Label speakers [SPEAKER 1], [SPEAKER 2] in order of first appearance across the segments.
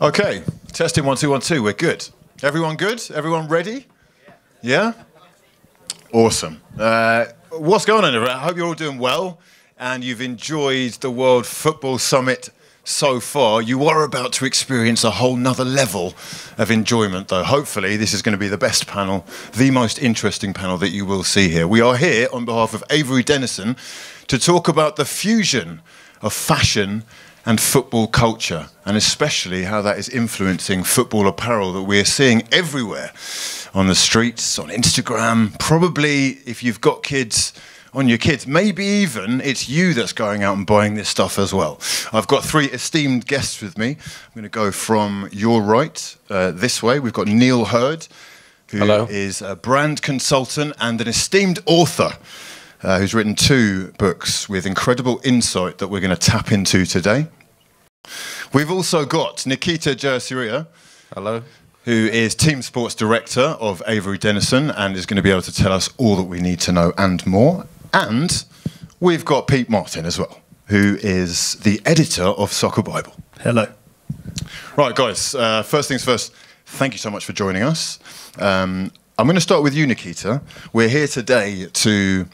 [SPEAKER 1] Okay, testing 1 2 1 2. We're good. Everyone good? Everyone ready? Yeah. Awesome. What's going on? I hope you're all doing well and you've enjoyed the World Football Summit so far. You are about to experience a whole nother level of enjoyment, though. Hopefully, this is going to be the best panel, the most interesting panel that you will see here. We are here on behalf of Avery Dennison to talk about the fusion of fashion and football culture, and especially how that is influencing football apparel that we're seeing everywhere on the streets, on Instagram. Probably, if you've got kids, on your kids. Maybe even it's you that's going out and buying this stuff as well. I've got three esteemed guests with me. I'm going to go from your right, this way. We've got Neal Hurd, who is a brand consultant and an esteemed author, who's written 2 books with incredible insight that we're going to tap into today. We've also got Nikita Jayasuriya, who is Team Sports Director of Avery Dennison and is going to be able to tell us all that we need to know and more. And we've got Pete Martin as well, who is the editor of Soccerbible.
[SPEAKER 2] Hello.
[SPEAKER 1] Right, guys, first things first, thank you so much for joining us. I'm going to start with you, Nikita. We're here today to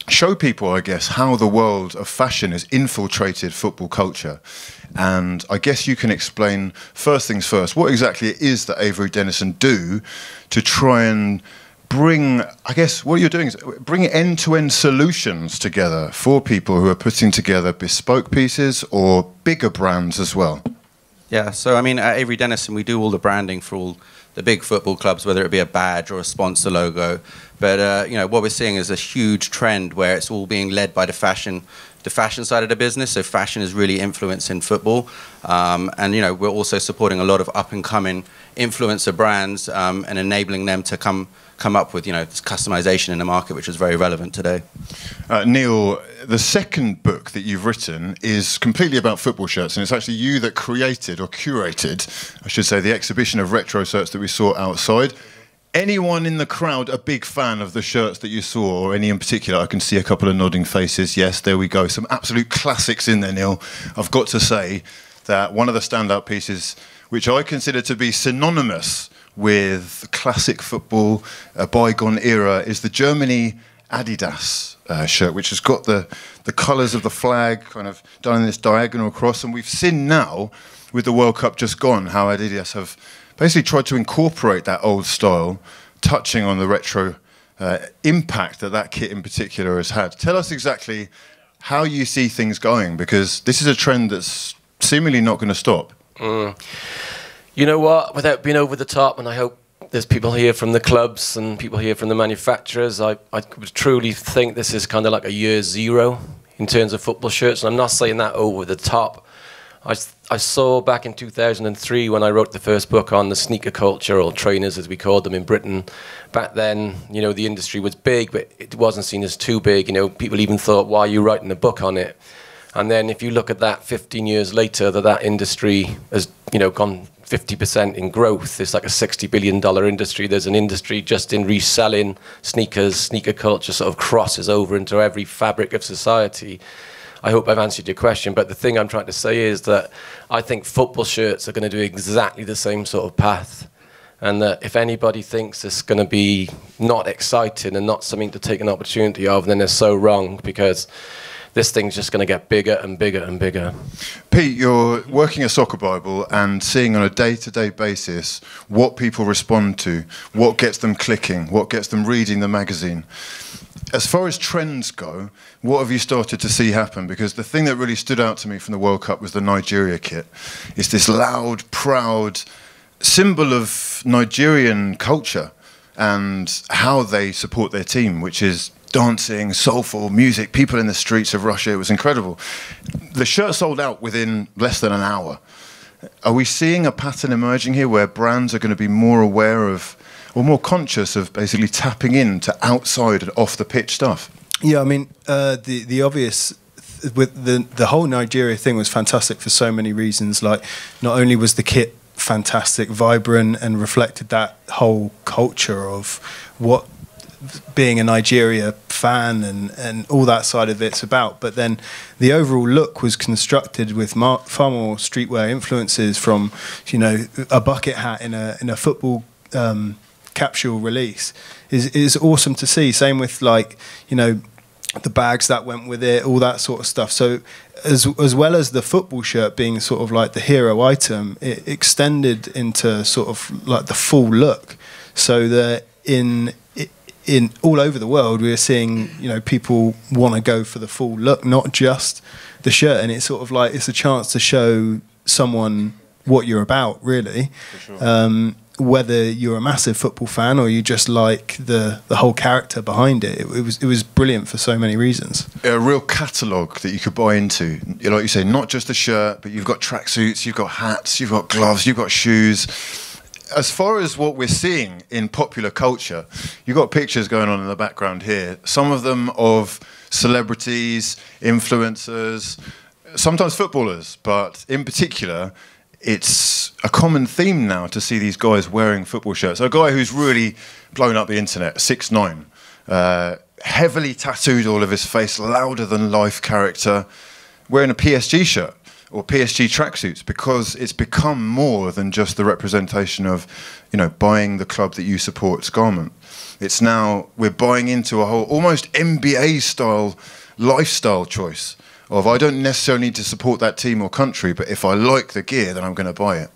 [SPEAKER 1] show people, I guess, how the world of fashion has infiltrated football culture. And I guess you can explain, first things first, what exactly it is that Avery Dennison do to try and bring, I guess, what you're doing is bring end-to-end solutions together for people who are putting together bespoke pieces or bigger brands as well.
[SPEAKER 3] Yeah, so I mean, at Avery Dennison, we do all the branding for all the big football clubs, whether it be a badge or a sponsor logo. But you know, what we're seeing is a huge trend where it's all being led by the fashion side of the business. So fashion is really influencing football, and you know, we're also supporting a lot of up-and-coming influencer brands and enabling them to come up with, you know, this customization in the market, which is very relevant today.
[SPEAKER 1] Neal, the second book that you've written is completely about football shirts, and it's actually you that created, or curated, I should say, the exhibition of retro shirts that we saw outside. Anyone in the crowd a big fan of the shirts that you saw, or any in particular? I can see a couple of nodding faces. Yes, there we go. Some absolute classics in there, Neal. I've got to say that one of the standout pieces, which I consider to be synonymous with classic football, a bygone era, is the Germany Adidas shirt, which has got the colours of the flag kind of done in this diagonal cross. And we've seen now, with the World Cup just gone, how Adidas have basically tried to incorporate that old style, touching on the retro impact that kit in particular has had. Tell us exactly how you see things going, because this is a trend that's seemingly not going to stop.
[SPEAKER 2] You know what, without being over the top, and I hope there's people here from the clubs and people here from the manufacturers, I truly think this is kind of like a year zero in terms of football shirts, and I'm not saying that over the top. I saw back in 2003 when I wrote the first book on the sneaker culture, or trainers as we called them in Britain. Back then, you know, the industry was big, but it wasn't seen as too big. You know, people even thought, why are you writing a book on it? And then if you look at that 15 years later, that industry has, you know, gone 50% in growth. It's like a $60 billion industry. There's an industry just in reselling sneakers. Sneaker culture sort of crosses over into every fabric of society. I hope I've answered your question, but the thing I'm trying to say is that I think football shirts are going to do exactly the same sort of path. And that if anybody thinks it's going to be not exciting and not something to take an opportunity of, then they're so wrong, because this thing's just going to get bigger and bigger and bigger.
[SPEAKER 1] Pete, you're working at Soccerbible and seeing on a day-to-day basis what people respond to, what gets them clicking, what gets them reading the magazine. As far as trends go, what have you started to see happen? Because the thing that really stood out to me from the World Cup was the Nigeria kit. It's this loud, proud symbol of Nigerian culture and how they support their team, which is dancing, soulful music, people in the streets of Russia. It was incredible. The shirt sold out within less than an hour. Are we seeing a pattern emerging here where brands are going to be more aware of, or more conscious of, basically tapping into outside and off the pitch stuff?
[SPEAKER 4] Yeah, I mean, the obvious with the whole Nigeria thing was fantastic for so many reasons. Like, not only was the kit fantastic, vibrant, and reflected that whole culture of what being a Nigeria fan and all that side of it's about. But then the overall look was constructed with far more streetwear influences from, you know, a bucket hat in a football capsule release is awesome to see. Same with, like, you know, the bags that went with it, all that sort of stuff. So as well as the football shirt being sort of like the hero item, it extended into sort of like the full look, so that in all over the world we're seeing, you know, people want to go for the full look, not just the shirt. And it's sort of like, it's a chance to show someone what you're about, really. For sure. Whether you're a massive football fan or you just like the whole character behind it, it was brilliant for so many reasons.
[SPEAKER 1] A real catalogue that you could buy into. Like you say, not just a shirt, but you've got tracksuits, you've got hats, you've got gloves, you've got shoes. As far as what we're seeing in popular culture, you've got pictures going on in the background here. Some of them of celebrities, influencers, sometimes footballers, but in particular, it's a common theme now to see these guys wearing football shirts. So a guy who's really blown up the internet, 6'9", heavily tattooed all of his face, louder than life character, wearing a PSG shirt or PSG tracksuits, because it's become more than just the representation of, you know, buying the club that you support's garment. It's now, we're buying into a whole almost NBA style lifestyle choice of, I don't necessarily need to support that team or country, but if I like the gear, then I'm going to buy it.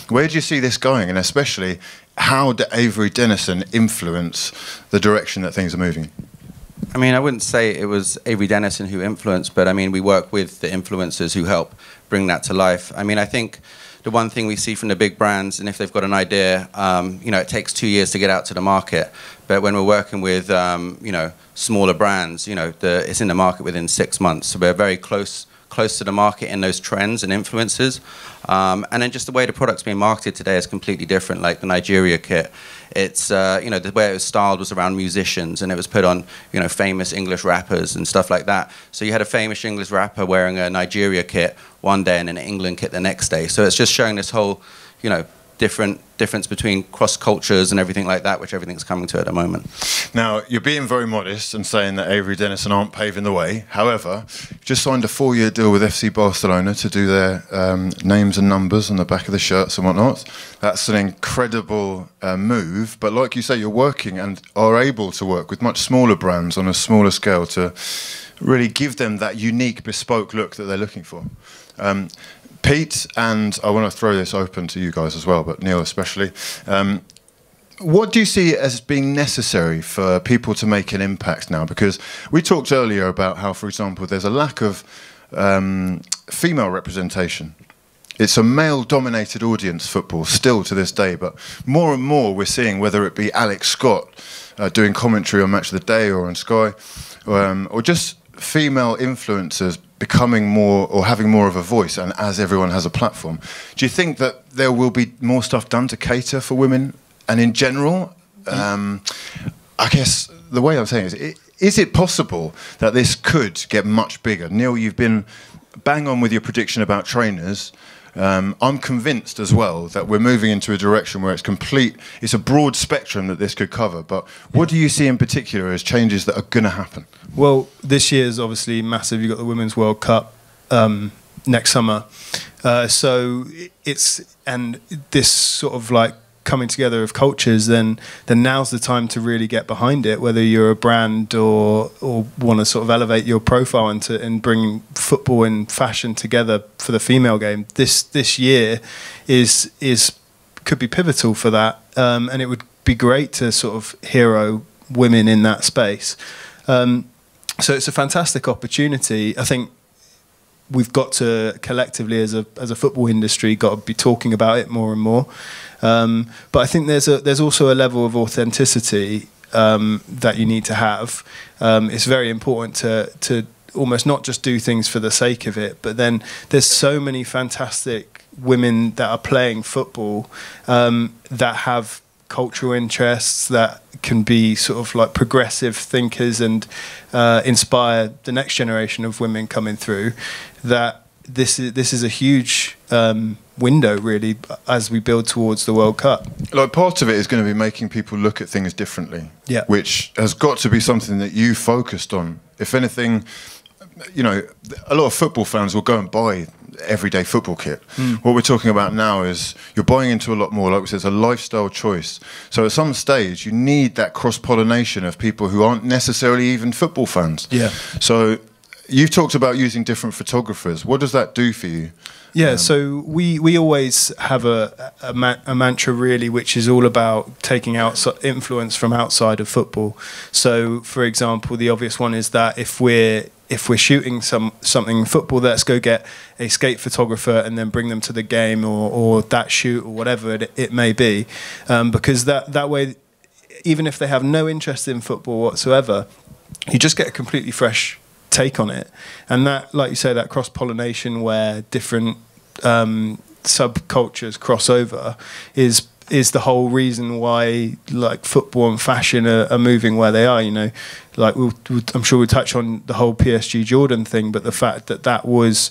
[SPEAKER 1] Where do you see this going? And especially, how do Avery Dennison influence the direction that things are moving?
[SPEAKER 3] I mean, I wouldn't say it was Avery Dennison who influenced, but I mean, we work with the influencers who help bring that to life. I mean, I think the one thing we see from the big brands, and if they've got an idea, you know, it takes 2 years to get out to the market. But when we're working with, you know, smaller brands, you know, it's in the market within 6 months. So we're very close to the market in those trends and influences. And then just the way the product's being marketed today is completely different. Like the Nigeria kit, it's, you know, the way it was styled was around musicians, and it was put on, you know, famous English rappers and stuff like that. So you had a famous English rapper wearing a Nigeria kit one day and an England kit the next day. So it's just showing this whole, you know, difference between cross cultures and everything like that, which everything's coming to at the moment.
[SPEAKER 1] Now, you're being very modest and saying that Avery Dennison aren't paving the way. However, you've just signed a 4-year deal with FC Barcelona to do their names and numbers on the back of the shirts and whatnot. That's an incredible move. But like you say, you're working and are able to work with much smaller brands on a smaller scale to really give them that unique, bespoke look that they're looking for. Pete, and I want to throw this open to you guys as well, but Neal especially, what do you see as being necessary for people to make an impact now? Because we talked earlier about how, for example, there's a lack of female representation. It's a male-dominated audience, football, still to this day, but more and more we're seeing, whether it be Alex Scott doing commentary on Match of the Day or on Sky, or just female influencers becoming more or having more of a voice, and as everyone has a platform. Do you think that there will be more stuff done to cater for women? And in general, I guess the way I'm saying is it possible that this could get much bigger? Neal, you've been bang on with your prediction about trainers. I'm convinced as well that we're moving into a direction where it's a broad spectrum that this could cover. But what do you see in particular as changes that are going to happen? Well,
[SPEAKER 4] this year is obviously massive. You've got the Women's World Cup next summer. So and this sort of like coming together of cultures, then now's the time to really get behind it, whether you're a brand or want to sort of elevate your profile and bring football and fashion together for the female game. This year could be pivotal for that, and it would be great to sort of hero women in that space. So it's a fantastic opportunity. I think we've got to collectively, as a football industry, got to be talking about it more and more. But I think there's also a level of authenticity that you need to have. It's very important to almost not just do things for the sake of it, but then there's so many fantastic women that are playing football that have cultural interests, that can be sort of like progressive thinkers and inspire the next generation of women coming through, that this is a huge window, really, as we build towards the World Cup.
[SPEAKER 1] Like, part of it is going to be making people look at things differently,
[SPEAKER 4] yeah,
[SPEAKER 1] which has got to be something that you focused on. If anything, you know, a lot of football fans will go and buy everyday football kit. What we're talking about now is you're buying into a lot more, like we said, it's a lifestyle choice. So at some stage you need that cross-pollination of people who aren't necessarily even football fans.
[SPEAKER 4] Yeah.
[SPEAKER 1] So you've talked about using different photographers. What does that do for you?
[SPEAKER 4] Yeah, so we always have a mantra, really, which is all about taking out influence from outside of football. So, for example, the obvious one is that if we're shooting something in football, let's go get a skate photographer and then bring them to the game, or that shoot, or whatever it may be, because that way, even if they have no interest in football whatsoever, you just get a completely fresh take on it. And that, like you say, that cross-pollination where different subcultures cross over is the whole reason why, like, football and fashion are moving where they are. You know, like I'm sure we'll touch on the whole PSG Jordan thing, but the fact that was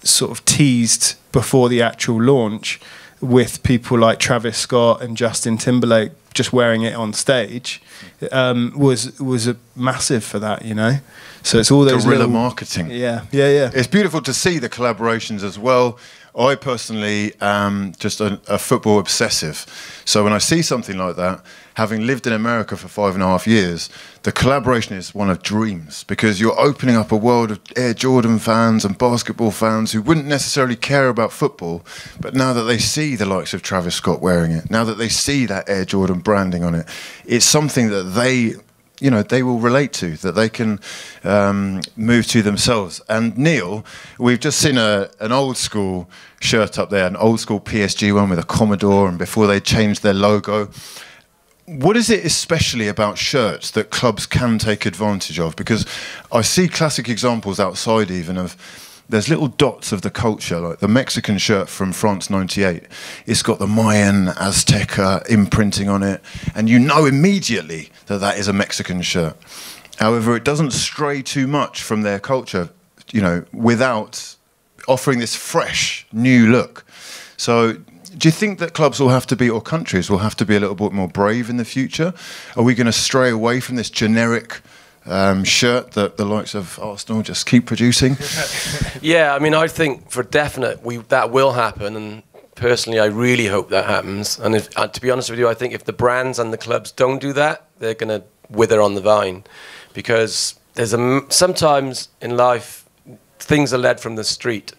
[SPEAKER 4] sort of teased before the actual launch, with people like Travis Scott and Justin Timberlake just wearing it on stage, was a massive for that, you know. So it's all those
[SPEAKER 1] guerrilla marketing.
[SPEAKER 4] Yeah.
[SPEAKER 1] It's beautiful to see the collaborations as well. I personally am just a football obsessive. So when I see something like that, having lived in America for 5.5 years, the collaboration is one of dreams, because you're opening up a world of Air Jordan fans and basketball fans who wouldn't necessarily care about football, but now that they see the likes of Travis Scott wearing it, now that they see that Air Jordan branding on it, it's something that they will relate to, that they can move to themselves. And Neal, we've just seen an old school shirt up there, an old school PSG one with a Commodore, and before they changed their logo. What is it especially about shirts that clubs can take advantage of? Because I see classic examples outside even of, there's little dots of the culture, like the Mexican shirt from France '98. It's got the Mayan, Azteca imprinting on it, and you know immediately that that is a Mexican shirt. However, it doesn't stray too much from their culture, you know, without offering this fresh, new look. So do you think that clubs will have to be, or countries will have to be, a little bit more brave in the future? Are we going to stray away from this generic shirt that the likes of Arsenal just keep producing?
[SPEAKER 2] Yeah, I mean, I think for definite that will happen, and personally I really hope that happens. And to be honest with you, I think if the brands and the clubs don't do that, they're going to wither on the vine, because there's sometimes in life things are led from the street.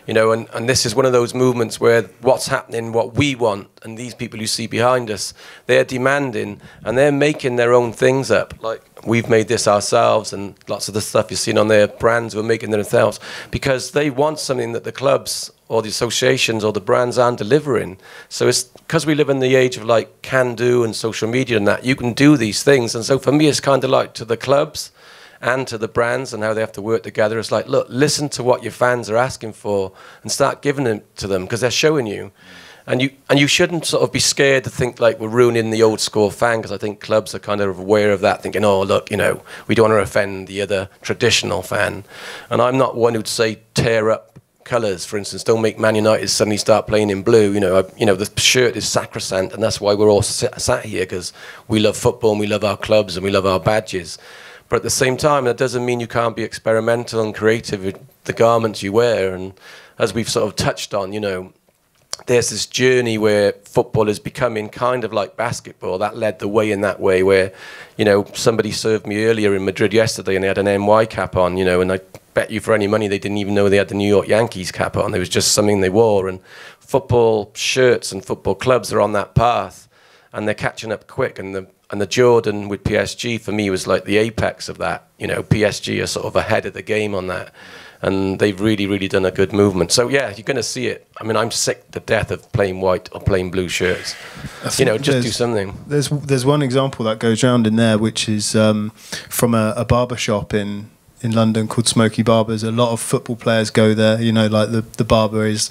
[SPEAKER 2] You know, and this is one of those movements where what's happening, what we want, and these people you see behind us, they're demanding, and they're making their own things up. Like, we've made this ourselves, and lots of the stuff you've seen on their brands were making themselves, because they want something that the clubs or the associations or the brands aren't delivering. So it's because we live in the age of, like, can-do and social media and that, you can do these things. And so for me, it's kind of like, to the clubs and to the brands and how they have to work together, it's like, look, listen to what your fans are asking for and start giving it to them, because they're showing you. And you shouldn't sort of be scared to think like we're ruining the old school fan, because I think clubs are kind of aware of that, thinking, oh, look, you know, we don't want to offend the other traditional fan. And I'm not one who'd say tear up colours, for instance. Don't make Man United suddenly start playing in blue. You know, the shirt is sacrosanct, and that's why we're all sat here, because we love football and we love our clubs and we love our badges. But at the same time, that doesn't mean you can't be experimental and creative with the garments you wear. And as we've sort of touched on, you know, there's this journey where football is becoming kind of like basketball. That led the way in that way, where, you know, somebody served me earlier in Madrid yesterday and they had an NY cap on, you know, and I bet you for any money they didn't even know they had the New York Yankees cap on. It was just something they wore. And football shirts and football clubs are on that path, and they're catching up quick. And the Jordan with PSG, for me, was like the apex of that. You know, PSG are sort of ahead of the game on that. And they've really, really done a good movement. So, yeah, you're going to see it. I mean, I'm sick to death of plain white or plain blue shirts. You know, just do something.
[SPEAKER 4] There's one example that goes around in there, which is from a barber shop in London called Smoky Barbers. A lot of football players go there. You know, like the barber is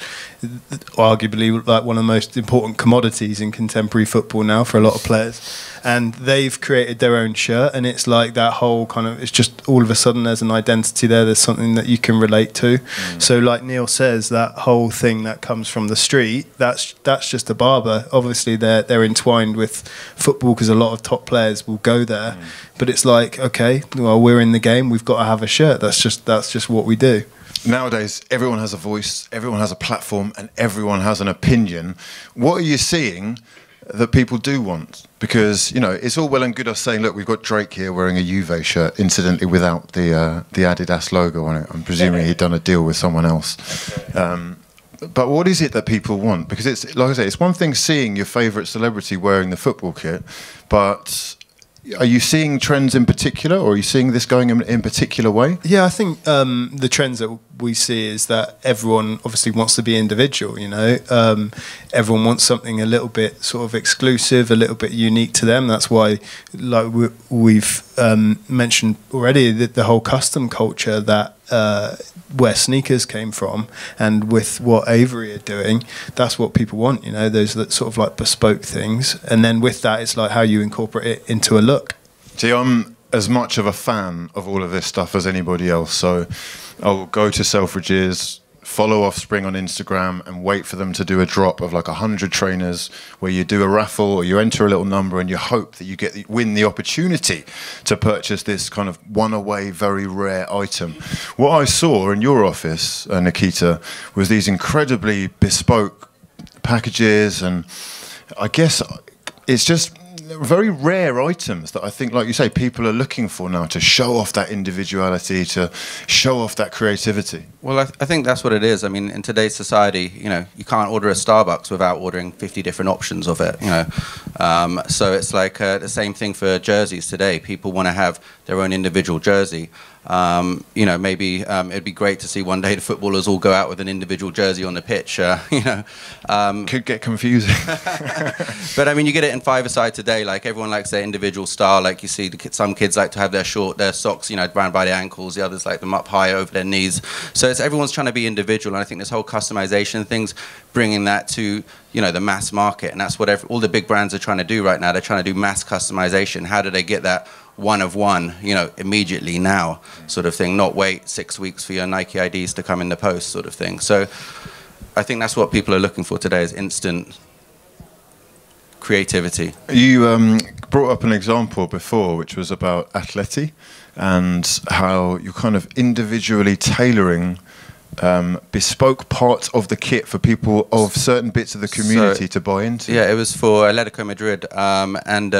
[SPEAKER 4] arguably like one of the most important commodities in contemporary football now for a lot of players. and they've created their own shirt, and it's like that whole kind of, it's just all of a sudden there's an identity there's something that you can relate to. So like Neal says, that whole thing that comes from the street, that's just a barber. Obviously they're entwined with football because a lot of top players will go there, but it's like, okay, well, we're in the game, we've got to have a shirt. That's just what we do.
[SPEAKER 1] Nowadays, everyone has a voice, everyone has a platform, and everyone has an opinion. What are you seeing that people do want? Because, you know, it's all well and good us saying, look, we've got Drake here wearing a Juve shirt, incidentally without the Adidas logo on it. I'm presuming he'd done a deal with someone else. But what is it that people want? Because it's, like I say, it's one thing seeing your favourite celebrity wearing the football kit, but are you seeing trends in particular, or are you seeing this going in particular way?
[SPEAKER 4] Yeah, I think the trends that we see is that everyone obviously wants to be individual, you know. Everyone wants something a little bit sort of exclusive, a little bit unique to them. That's why, like we've mentioned already, the whole custom culture that where sneakers came from, and with what Avery are doing, that's what people want, you know, those that sort of like bespoke things. And then with that, it's like how you incorporate it into a look.
[SPEAKER 1] See, I'm as much of a fan of all of this stuff as anybody else, so I'll go to Selfridges, follow Offspring on Instagram, and wait for them to do a drop of like 100 trainers where you do a raffle or you enter a little number and you hope that you win the opportunity to purchase this kind of one-away, very rare item. What I saw in your office, Nikita, was these incredibly bespoke packages, and I guess it's just very rare items that I think, like you say, people are looking for now to show off that individuality, to show off that creativity.
[SPEAKER 3] Well, I think that's what it is. I mean, in today's society, you know, you can't order a Starbucks without ordering 50 different options of it, you know. So it's like the same thing for jerseys today. People want to have their own individual jersey. You know, maybe it'd be great to see one day the footballers all go out with an individual jersey on the pitch. You know,
[SPEAKER 1] could get confusing.
[SPEAKER 3] But I mean, you get it in five-a-side today. Like everyone likes their individual style. Like you see, some kids like to have their socks, you know, round by the ankles. The others like them up high over their knees. So everyone's trying to be individual, and I think this whole customization thing's bringing that to, you know, the mass market, and that's what all the big brands are trying to do right now. They're trying to do mass customization. How do they get that one of one, you know, immediately now, sort of thing, not wait 6 weeks for your Nike IDs to come in the post, sort of thing. So I think that's what people are looking for today, is instant creativity. You
[SPEAKER 1] brought up an example before, which was about Atleti, and how you're kind of individually tailoring bespoke parts of the kit for people of certain bits of the community to buy into.
[SPEAKER 3] Yeah, it was for Atletico Madrid, and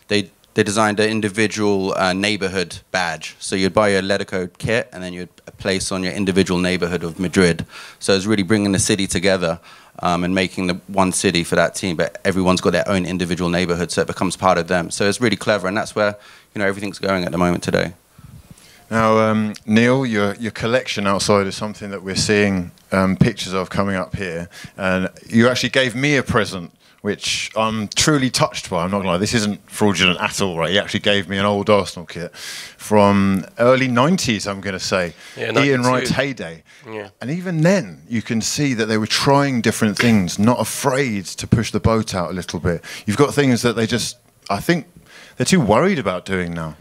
[SPEAKER 3] they designed an individual neighborhood badge. So you'd buy your Atletico kit, and then you'd place on your individual neighborhood of Madrid. So it's really bringing the city together and making the one city for that team, but everyone's got their own individual neighborhood, so it becomes part of them. So it's really clever, and that's where, you know, everything's going at the moment today.
[SPEAKER 1] Now, Neal, your collection outside is something that we're seeing pictures of coming up here, and you actually gave me a present, which I'm truly touched by. I'm not gonna lie, this isn't fraudulent at all, right? He actually gave me an old Arsenal kit from early 90s, I'm gonna say.
[SPEAKER 2] Yeah,
[SPEAKER 1] Ian Wright's heyday.
[SPEAKER 2] Yeah.
[SPEAKER 1] And even then, you can see that they were trying different things, not afraid to push the boat out a little bit. You've got things that they just, I think, they're too worried about doing now.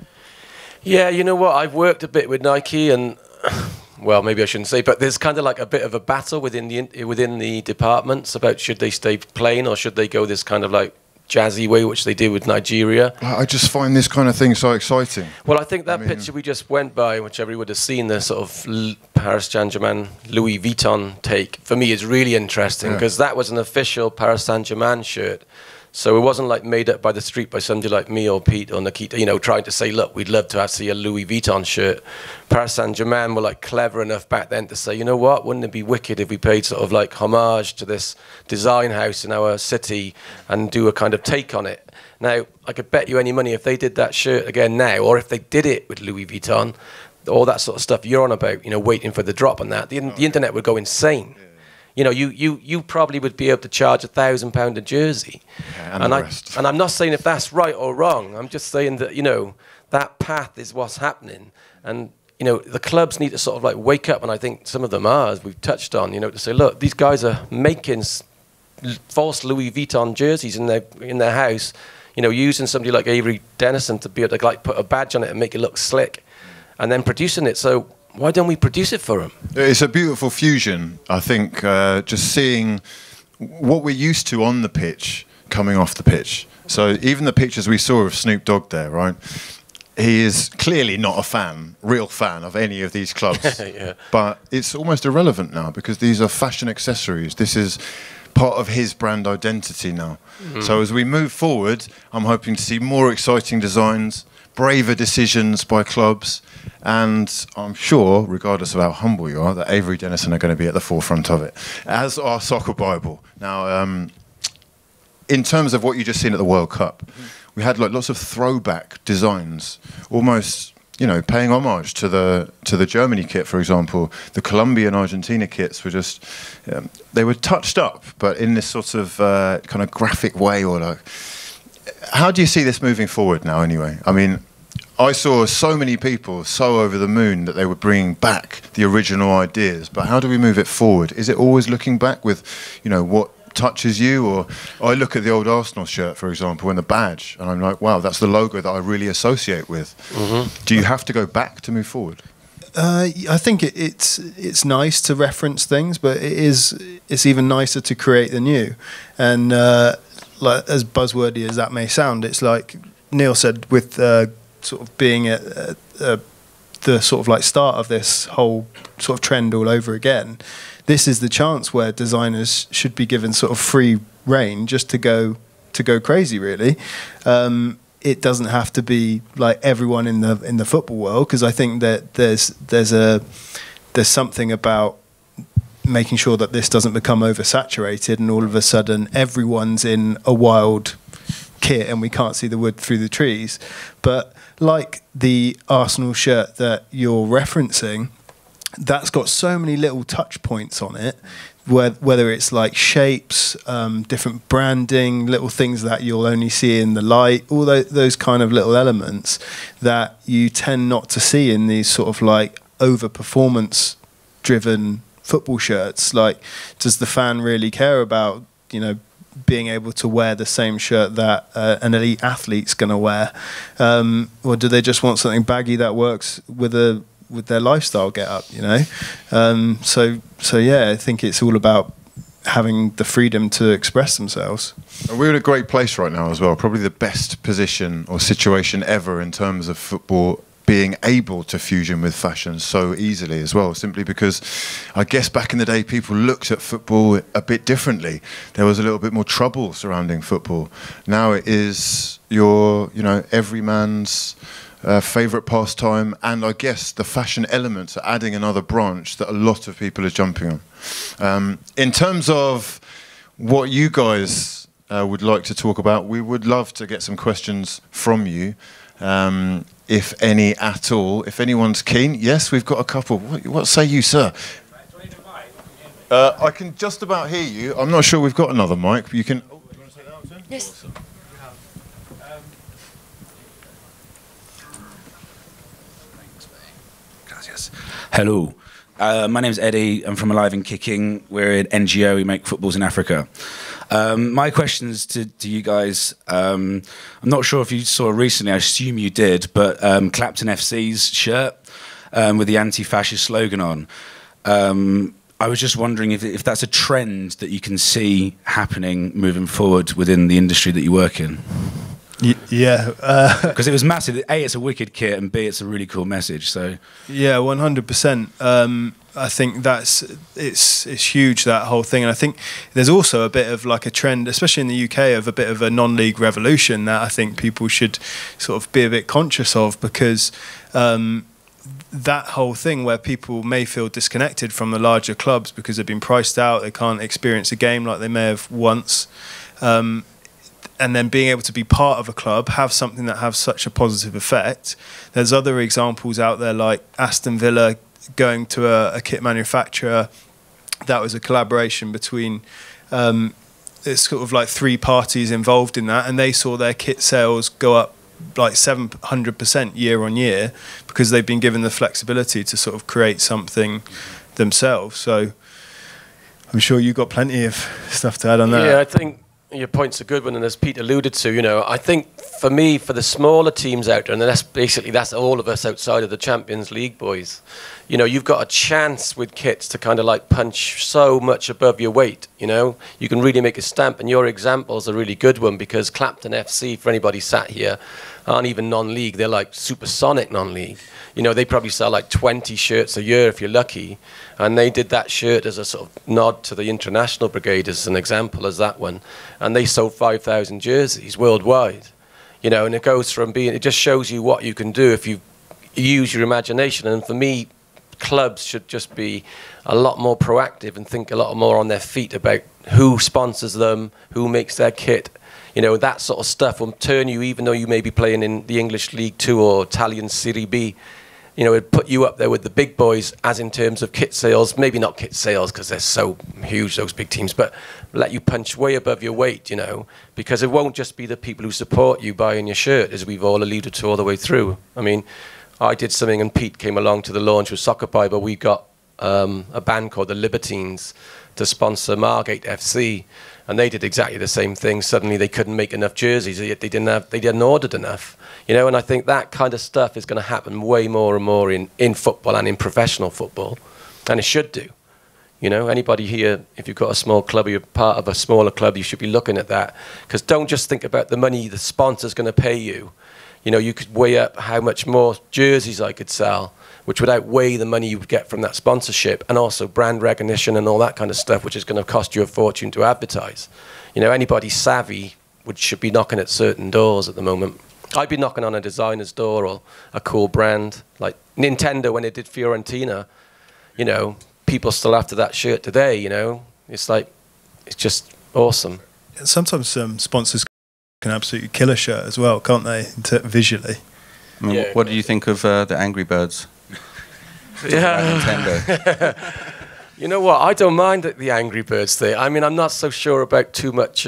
[SPEAKER 2] Yeah, you know what? I've worked a bit with Nike, and well, maybe I shouldn't say, but there's kind of like a bit of a battle within the departments about should they stay plain or should they go this kind of like jazzy way, which they did with Nigeria.
[SPEAKER 1] I just find this kind of thing so exciting.
[SPEAKER 2] Well, I think that picture we just went by, which everyone would have seen, the sort of Paris Saint-Germain Louis Vuitton take, for me is really interesting because that was an official Paris Saint-Germain shirt. So it wasn't like made up by the street by somebody like me or Pete or Nikita, you know, trying to say, look, we'd love to see a Louis Vuitton shirt. Paris Saint-Germain were like clever enough back then to say, you know what, wouldn't it be wicked if we paid sort of like homage to this design house in our city and do a kind of take on it. Now, I could bet you any money if they did that shirt again now, or if they did it with Louis Vuitton, all that sort of stuff you're on about, you know, waiting for the drop on that, the internet would go insane. You know, you probably would be able to charge £1,000 a jersey.
[SPEAKER 1] Yeah, and
[SPEAKER 2] I'm not saying if that's right or wrong. I'm just saying that, you know, that path is what's happening. And, you know, the clubs need to sort of like wake up, and I think some of them are, as we've touched on, you know, to say, look, these guys are making false Louis Vuitton jerseys in their house. you know, using somebody like Avery Dennison to be able to like put a badge on it and make it look slick, and then producing it. So why don't we produce it for him?
[SPEAKER 1] It's a beautiful fusion, I think, just seeing what we're used to on the pitch coming off the pitch. So even the pictures we saw of Snoop Dogg there, right? He is clearly not a fan, real fan of any of these clubs.
[SPEAKER 2] Yeah.
[SPEAKER 1] But it's almost irrelevant now because these are fashion accessories. This is part of his brand identity now. So as we move forward, I'm hoping to see more exciting designs, braver decisions by clubs, and I'm sure, regardless of how humble you are, that Avery Dennison are going to be at the forefront of it, as are Soccerbible. Now, in terms of what you just seen at the World Cup, we had like lots of throwback designs, almost, you know, paying homage to the Germany kit, for example. The Colombia and Argentina kits were just, they were touched up, but in this sort of kind of graphic way, or like. How do you see this moving forward now, anyway? I mean, I saw so many people so over the moon that they were bringing back the original ideas, but how do we move it forward? Is it always looking back with, you know, what touches you? Or I look at the old Arsenal shirt, for example, and the badge, and I'm like, wow, that's the logo that I really associate with. Do you have to go back to move forward?
[SPEAKER 4] I think it's nice to reference things, but it's even nicer to create the new. And like, as buzzwordy as that may sound, it's like Neal said, with sort of being at the sort of like start of this whole sort of trend all over again. This is the chance where designers should be given sort of free rein just to go crazy, really. It doesn't have to be like everyone in the football world, because I think that there's something about making sure that this doesn't become oversaturated and all of a sudden everyone's in a wild kit and we can't see the wood through the trees. But like the Arsenal shirt that you're referencing, that's got so many little touch points on it, whether it's like shapes, different branding, little things that you'll only see in the light, all those kind of little elements that you tend not to see in these sort of like over performance driven football shirts. Like, does the fan really care about, you know, being able to wear the same shirt that an elite athlete's going to wear, or do they just want something baggy that works with their lifestyle get up, you know? So yeah, I think it's all about having the freedom to express themselves.
[SPEAKER 1] And we're in a great place right now as well, probably the best position or situation ever in terms of football being able to fusion with fashion so easily as well, simply because I guess back in the day people looked at football a bit differently. There was a little bit more trouble surrounding football. Now it is your, you know, every man's favourite pastime, and I guess the fashion elements are adding another branch that a lot of people are jumping on. In terms of what you guys would like to talk about, we would love to get some questions from you. If any at all, if anyone's keen. Yes, we've got a couple. What say you, sir? I can just about hear you. I'm not sure we've got another mic, but you can... Oh, do you want to take that out, Tim?
[SPEAKER 5] Yes.
[SPEAKER 6] Gracias. Hello. My name's Eddie. I'm from Alive and Kicking. We're an NGO. We make footballs in Africa. My questions to you guys, I'm not sure if you saw recently, I assume you did, but Clapton FC's shirt with the anti-fascist slogan on. I was just wondering if that's a trend that you can see happening moving forward within the industry that you work in.
[SPEAKER 4] Yeah.
[SPEAKER 6] Because it was massive. A, it's a wicked kit, and B, it's a really cool message. So
[SPEAKER 4] yeah, 100%. I think it's huge, that whole thing, and I think there's also a bit of like a trend, especially in the UK, of a bit of a non-league revolution that I think people should sort of be a bit conscious of, because that whole thing where people may feel disconnected from the larger clubs because they've been priced out, they can't experience a game like they may have once. And then being able to be part of a club, have something that has such a positive effect. There's other examples out there like Aston Villa going to a kit manufacturer. That was a collaboration between, it's sort of like 3 parties involved in that, and they saw their kit sales go up like 700% year on year because they've been given the flexibility to sort of create something themselves. So I'm sure you've got plenty of stuff to add on that.
[SPEAKER 2] Yeah, I think your point's a good one, and as Pete alluded to, you know, I think for me, for the smaller teams out there, and that's all of us outside of the Champions League boys, you know, you've got a chance with kits to kind of like punch so much above your weight, you know. You can really make a stamp, and your example's a really good one, because Clapton FC, for anybody sat here, aren't even non-league. They're like supersonic non-league. You know, they probably sell like 20 shirts a year if you're lucky. And they did that shirt as a sort of nod to the international brigade, as an example, as that one. And they sold 5,000 jerseys worldwide. You know, and it goes from being, it just shows you what you can do if you use your imagination. And for me, clubs should just be a lot more proactive and think a lot more on their feet about who sponsors them, who makes their kit. You know, that sort of stuff will turn you, even though you may be playing in the English League 2 or Italian Serie B, you know, it'd put you up there with the big boys, as in terms of kit sales. Maybe not kit sales because they're so huge, those big teams, but let you punch way above your weight, you know, because it won't just be the people who support you buying your shirt, as we've all alluded to all the way through. I mean, I did something and Pete came along to the launch with Soccerbible. We got a band called the Libertines to sponsor Margate FC, and they did exactly the same thing. Suddenly they couldn't make enough jerseys. They hadn't ordered enough, you know. And I think that kind of stuff is going to happen way more and more in football and in professional football, and it should do. You know, anybody here, if you've got a small club or you're part of a smaller club, you should be looking at that, because don't just think about the money the sponsor's going to pay you. You know, you could weigh up how much more jerseys I could sell, which would outweigh the money you would get from that sponsorship, and also brand recognition and all that kind of stuff, which is going to cost you a fortune to advertise. You know, anybody savvy should be knocking at certain doors at the moment. I'd be knocking on a designer's door or a cool brand, like Nintendo when they did Fiorentina. You know, people still after that shirt today, you know. It's like, it's just awesome.
[SPEAKER 4] Sometimes sponsors can absolutely kill a shirt as well, can't they, visually?
[SPEAKER 3] I mean,
[SPEAKER 2] Yeah.
[SPEAKER 3] what do you think of the Angry Birds?
[SPEAKER 2] Yeah.
[SPEAKER 3] Nintendo.
[SPEAKER 2] You know what? I don't mind the Angry Birds thing. I mean, I'm not so sure about too much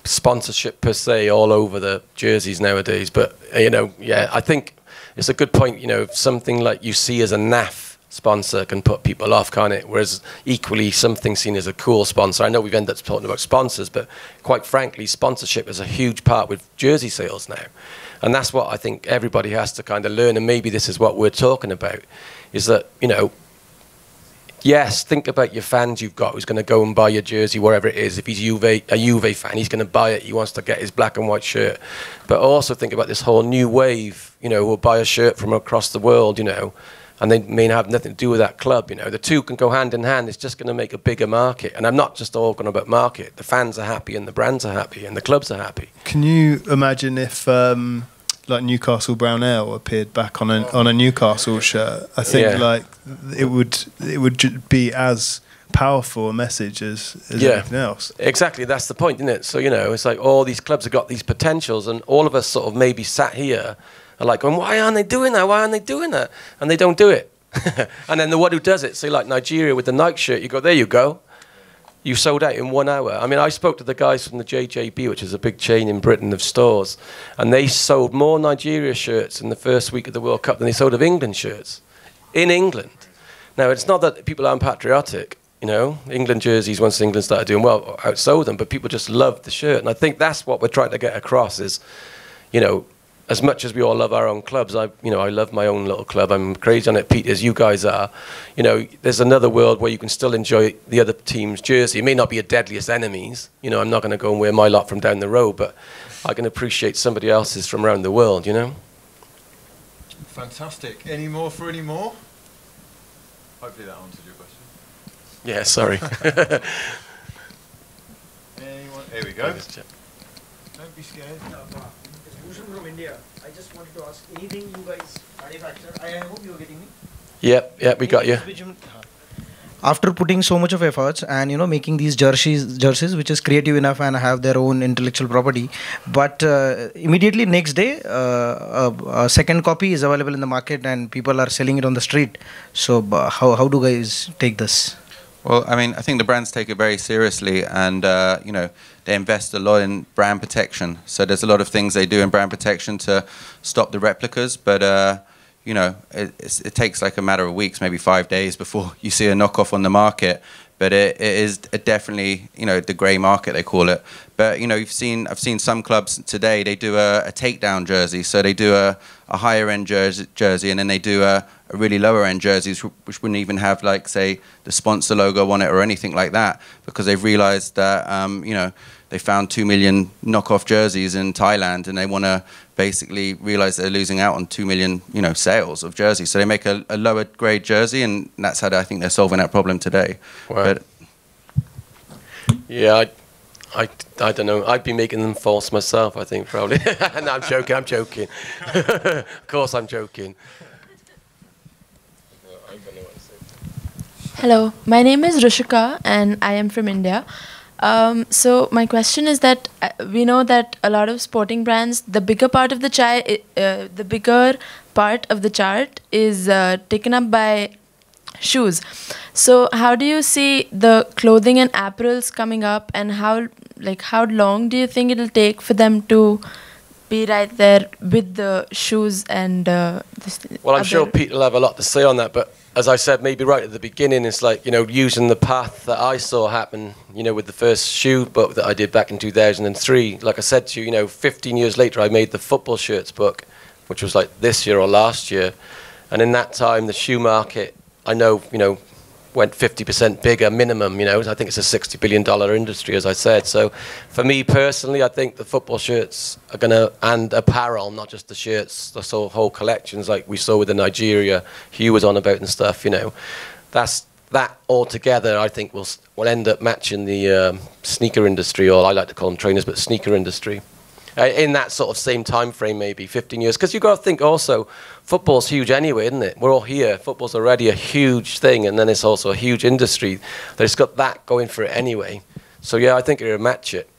[SPEAKER 2] sponsorship per se all over the jerseys nowadays. But, you know, yeah, I think it's a good point. You know, something like you see as a naff sponsor can put people off, can't it? Whereas equally, something seen as a cool sponsor. I know we've ended up talking about sponsors, but quite frankly, sponsorship is a huge part with jersey sales now. And that's what I think everybody has to kind of learn, and maybe this is what we're talking about, is that, you know, yes, think about your fans you've got who's going to go and buy your jersey wherever it is. If he's a Juve fan, he's going to buy it. He wants to get his black and white shirt. But also think about this whole new wave, you know, who will buy a shirt from across the world, you know, and they may have nothing to do with that club, you know. The two can go hand in hand. It's just going to make a bigger market. And I'm not just talking about market. The fans are happy and the brands are happy and the clubs are happy.
[SPEAKER 4] Can you imagine if like Newcastle Brown Ale appeared back on a Newcastle shirt? I think like it would be as powerful a message as anything else.
[SPEAKER 2] Exactly, that's the point, isn't it? So, you know, it's like all these clubs have got these potentials, and all of us sort of maybe sat here are like going, why aren't they doing that? Why aren't they doing that? And they don't do it. And then the one who does it, say like Nigeria with the Nike shirt, you go, there you go. You sold out in 1 hour. I mean, I spoke to the guys from the JJB, which is a big chain in Britain of stores, and they sold more Nigeria shirts in the first week of the World Cup than they sold of England shirts. In England. Now, it's not that people aren't patriotic, you know. England jerseys, once England started doing well, outsold them, but people just loved the shirt. And I think that's what we're trying to get across is, you know, as much as we all love our own clubs, I love my own little club. I'm crazy on it, Pete, as you guys are. You know, there's another world where you can still enjoy the other team's jersey. It may not be a deadliest enemies. You know, I'm not going to go and wear my lot from down the road, but I can appreciate somebody else's from around the world, you know?
[SPEAKER 1] Fantastic. Any more for any more? Hopefully that answered your question.
[SPEAKER 2] Yeah, sorry.
[SPEAKER 1] Anyone? Here we go. Don't be scared.
[SPEAKER 5] From India. I just wanted to ask anything you guys manufacture. I hope you're getting me.
[SPEAKER 2] Yep, we got you.
[SPEAKER 5] After putting so much of efforts and, you know, making these jerseys which is creative enough and have their own intellectual property, but immediately next day a second copy is available in the market and people are selling it on the street. So how do guys take this?
[SPEAKER 3] Well, I mean, I think the brands take it very seriously, and you know, they invest a lot in brand protection. So there's a lot of things they do in brand protection to stop the replicas. But you know, it takes like a matter of weeks, maybe 5 days, before you see a knockoff on the market. but it is definitely, you know, the grey market they call it. But you know, I've seen some clubs today, they do a takedown jersey, so they do a higher end jersey, and then they do a really lower end jerseys which wouldn't even have, like, say, the sponsor logo on it or anything like that, because they've realized that you know, they found 2 million knockoff jerseys in Thailand, and they want to basically realize they're losing out on 2 million, you know, sales of jerseys. So they make a lower grade jersey, and that's how I think they're solving that problem today.
[SPEAKER 2] Wow.
[SPEAKER 3] But
[SPEAKER 2] yeah, I don't know. I'd be making them false myself, I think, probably. No, I'm joking. Of course I'm joking.
[SPEAKER 7] Hello, my name is Rushika and I am from India. So my question is that we know that a lot of sporting brands, the bigger part of the chart is taken up by shoes. So how do you see the clothing and apparels coming up, and how long do you think it'll take for them to be right there with the shoes and
[SPEAKER 2] well, I'm sure Pete will have a lot to say on that, but as I said, maybe right at the beginning, it's like, you know, using the path that I saw happen, you know, with the first shoe book that I did back in 2003. Like I said to you, you know, 15 years later, I made the football shirts book, which was like this year or last year. And in that time, the shoe market, I know, you know, went 50% bigger minimum, you know. I think it's a $60 billion industry, as I said. So for me personally, I think the football shirts are going to, and apparel, not just the shirts, the whole collections like we saw with the Nigeria, Hugh was on about and stuff, you know. That altogether, I think, will end up matching the sneaker industry, or I like to call them trainers, but sneaker industry. In that sort of same time frame, maybe 15 years. Because you've got to think also, football's huge anyway, isn't it? We're all here. Football's already a huge thing, and then it's also a huge industry. But it's got that going for it anyway. So, yeah, I think it'll match it.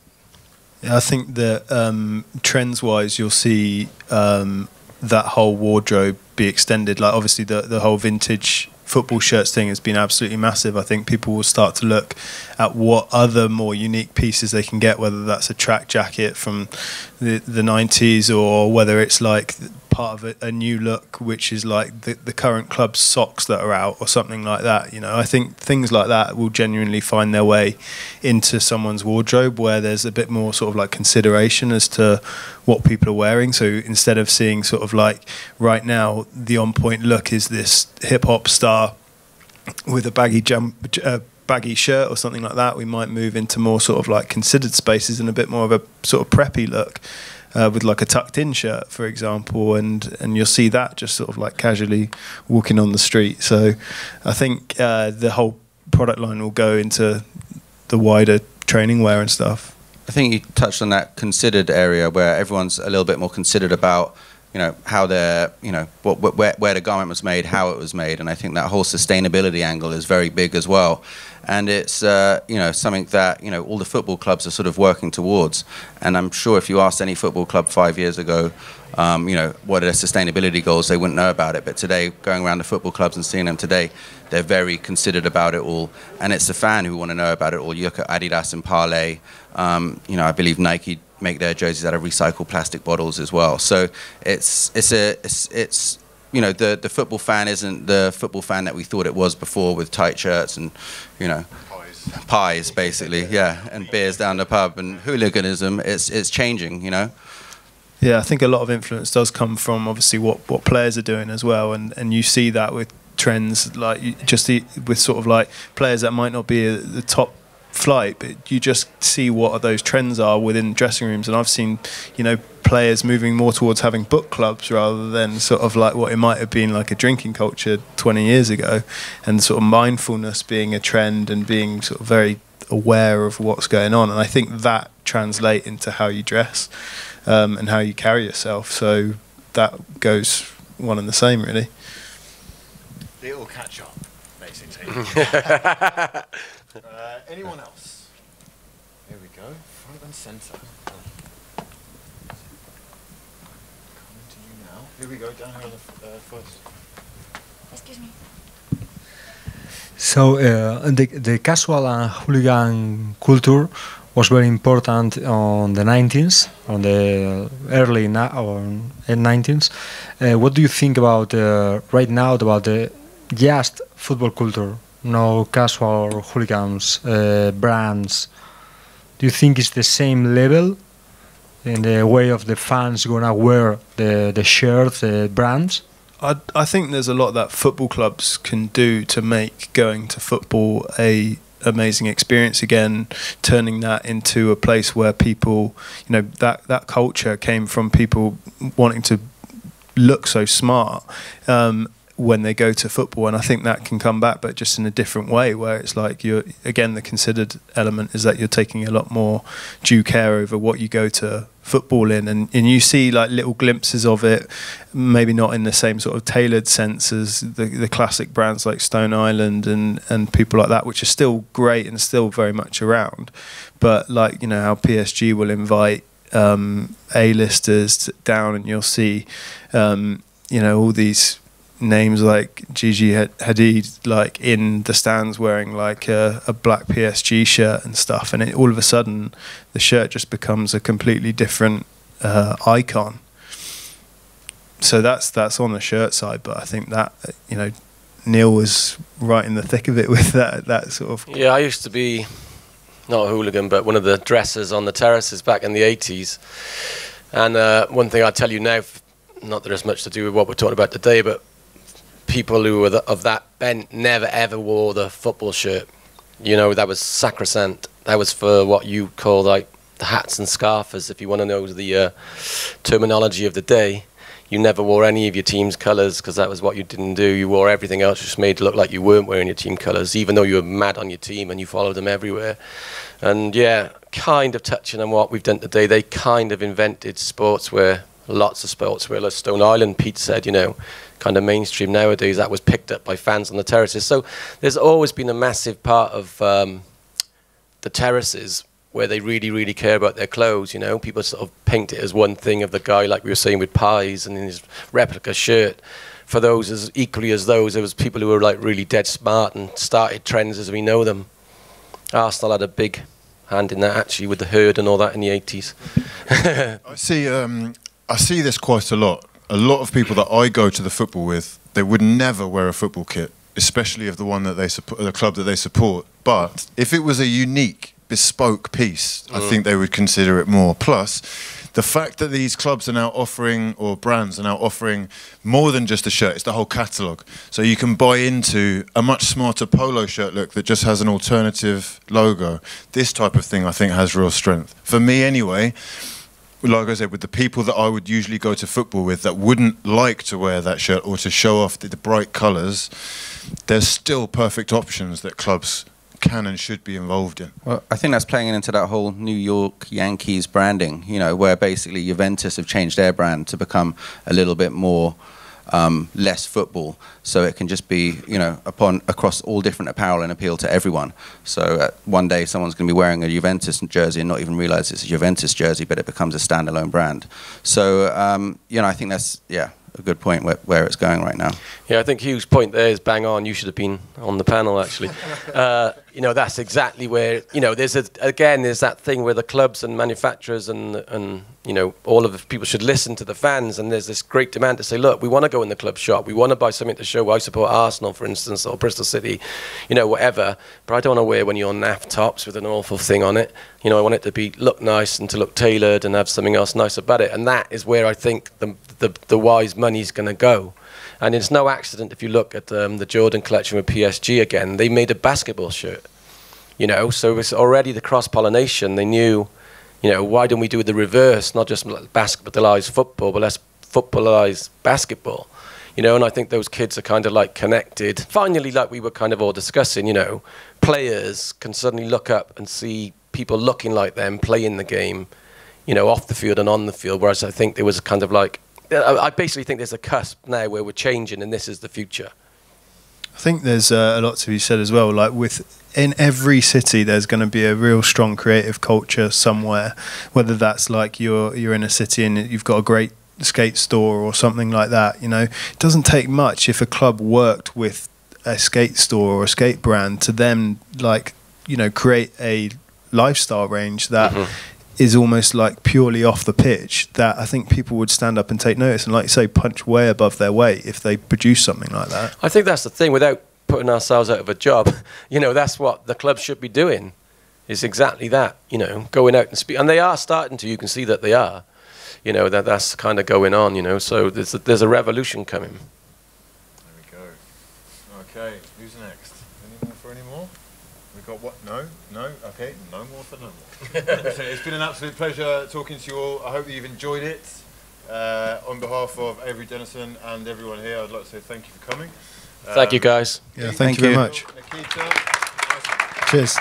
[SPEAKER 4] Yeah, I think that trends-wise, you'll see that whole wardrobe be extended. Like, obviously, the whole vintage football shirts thing has been absolutely massive. I think people will start to look at what other more unique pieces they can get, whether that's a track jacket from the 90s, or whether it's like part of a new look, which is like the current club's socks that are out, or something like that. You know, I think things like that will genuinely find their way into someone's wardrobe, where there's a bit more sort of like consideration as to what people are wearing. So instead of seeing sort of like right now the on-point look is this hip-hop star with a baggy shirt or something like that, we might move into more sort of like considered spaces and a bit more of a sort of preppy look, with like a tucked in shirt, for example, and you'll see that just sort of like casually walking on the street. So I think the whole product line will go into the wider training wear and stuff.
[SPEAKER 3] I think you touched on that considered area where everyone's a little bit more considered about, you know, how they're, you know, where the garment was made, how it was made, and I think that whole sustainability angle is very big as well. And it's, you know, something that, you know, all the football clubs are sort of working towards. And I'm sure if you asked any football club 5 years ago, you know, what are their sustainability goals, they wouldn't know about it. But today, going around the football clubs and seeing them today, they're very considered about it all. And it's the fan who want to know about it all. You look at Adidas and Parlay, you know, I believe Nike make their jerseys out of recycled plastic bottles as well. So it's you know, the football fan isn't the football fan that we thought it was before, with tight shirts and, you know, pies basically, yeah, and beers down the pub and hooliganism. It's changing, you know.
[SPEAKER 4] Yeah, I think a lot of influence does come from obviously what players are doing as well, and you see that with trends like with sort of like players that might not be at the top flight, but you just see what those trends are within dressing rooms. And I've seen, you know, players moving more towards having book clubs rather than sort of like what it might have been like a drinking culture 20 years ago, and sort of mindfulness being a trend and being sort of very aware of what's going on. And I think that translates into how you dress and how you carry yourself. So that goes one and the same, really.
[SPEAKER 1] It'll catch up, basically. Anyone else? Here we go, front and centre. Coming to you now. Here we go, down here on the first.
[SPEAKER 8] Excuse me.
[SPEAKER 9] So the casual and hooligan culture was very important on the 90s, on the early 90s. What do you think about right now about the just football culture no casual hooligans brands, do you think it's the same level in the way of the fans gonna wear the shirts, the brands?
[SPEAKER 4] I think there's a lot that football clubs can do to make going to football a amazing experience again, turning that into a place where people, you know, that culture came from people wanting to look so smart when they go to football, and I think that can come back, but just in a different way, where it's like you're, again, the considered element is that you're taking a lot more due care over what you go to football in, and you see like little glimpses of it, maybe not in the same sort of tailored sense as the classic brands like Stone Island and people like that, which are still great and still very much around, but like, you know, how PSG will invite A-listers down, and you'll see you know, all these names like Gigi Hadid like in the stands wearing like a black PSG shirt and stuff, and all of a sudden the shirt just becomes a completely different icon. So that's on the shirt side, but I think that, you know, Neal was right in the thick of it with that sort of.
[SPEAKER 2] Yeah, I used to be not a hooligan, but one of the dressers on the terraces back in the 80s. And one thing I tell you now, not that there's much to do with what we're talking about today, but people who were of that bent never ever wore the football shirt. You know, that was sacrosanct. That was for what you call like the hats and scarfers, if you want to know the terminology of the day. You never wore any of your team's colours because that was what you didn't do. You wore everything else, just made it look like you weren't wearing your team colours, even though you were mad on your team and you followed them everywhere. And yeah, kind of touching on what we've done today, they kind of invented sportswear, lots of sportswear. Like Stone Island, Pete said, you know, kind of mainstream nowadays. That was picked up by fans on the terraces. So there's always been a massive part of the terraces where they really, really care about their clothes, you know. People sort of paint it as one thing of the guy, like we were saying, with pies and his replica shirt. For those, as equally as those, there was people who were like really dead smart and started trends as we know them. Arsenal had a big hand in that, actually, with the herd and all that in the 80s.
[SPEAKER 1] I see this quite a lot. A lot of people that I go to the football with, they would never wear a football kit, especially of the one that they support, the club that they support. But if it was a unique, bespoke piece, I think they would consider it more. Plus, the fact that these clubs are now offering, or brands are now offering, more than just a shirt, it's the whole catalogue. So you can buy into a much smarter polo shirt look that just has an alternative logo. This type of thing, I think, has real strength. For me anyway, like I said, with the people that I would usually go to football with that wouldn't like to wear that shirt or to show off the bright colours, there's still perfect options that clubs can and should be involved in.
[SPEAKER 3] Well, I think that's playing into that whole New York Yankees branding, you know, where basically Juventus have changed their brand to become a little bit more less football, so it can just be, you know, across all different apparel and appeal to everyone. So one day someone's going to be wearing a Juventus jersey and not even realize it's a Juventus jersey, but it becomes a standalone brand. So you know, I think that's, yeah, a good point where it's going right now.
[SPEAKER 2] Yeah, I think Hugh's point there is bang on. You should have been on the panel, actually. You know, that's exactly where, you know, there's that thing where the clubs and manufacturers and you know, all of the people should listen to the fans, and there's this great demand to say, look, we want to go in the club shop, we want to buy something to show I support Arsenal, for instance, or Bristol City, you know, whatever, but I don't want to wear one of your naff tops with an awful thing on it. You know, I want it to look nice and to look tailored and have something else nice about it, and that is where I think the wise money's going to go. And it's no accident if you look at the Jordan collection with PSG again, they made a basketball shirt, you know, so it's already the cross-pollination. They knew, you know, why don't we do the reverse, not just basketballize football, but let's footballize basketball, you know. And I think those kids are kind of like connected. Finally, like we were kind of all discussing, you know, players can suddenly look up and see people looking like them playing the game, you know, off the field and on the field, whereas I think there was kind of like, I basically think there's a cusp now where we're changing and this is the future.
[SPEAKER 4] I think there's a lot to be said as well. Like in every city, there's going to be a real strong creative culture somewhere. Whether that's like you're in a city and you've got a great skate store or something like that. You know, it doesn't take much if a club worked with a skate store or a skate brand to then, like, you know, create a lifestyle range that is almost like purely off the pitch, that I think people would stand up and take notice and, like you say, punch way above their weight if they produce something like that.
[SPEAKER 2] I think that's the thing. Without putting ourselves out of a job. You know, that's what the club should be doing. Is exactly that. You know, going out and speak, and they are starting to. You can see that they are. You know, that's kind of going on. You know, so there's a revolution coming.
[SPEAKER 1] There we go. Okay, who's next? Any more for any more? We got what? No? Okay, no more for no more. Listen, it's been an absolute pleasure talking to you all. I hope that you've enjoyed it. On behalf of Avery Dennison and everyone here, I'd like to say thank you for coming.
[SPEAKER 2] Thank you, guys.
[SPEAKER 4] Yeah, thank you very much.
[SPEAKER 1] Nikita.
[SPEAKER 4] Cheers.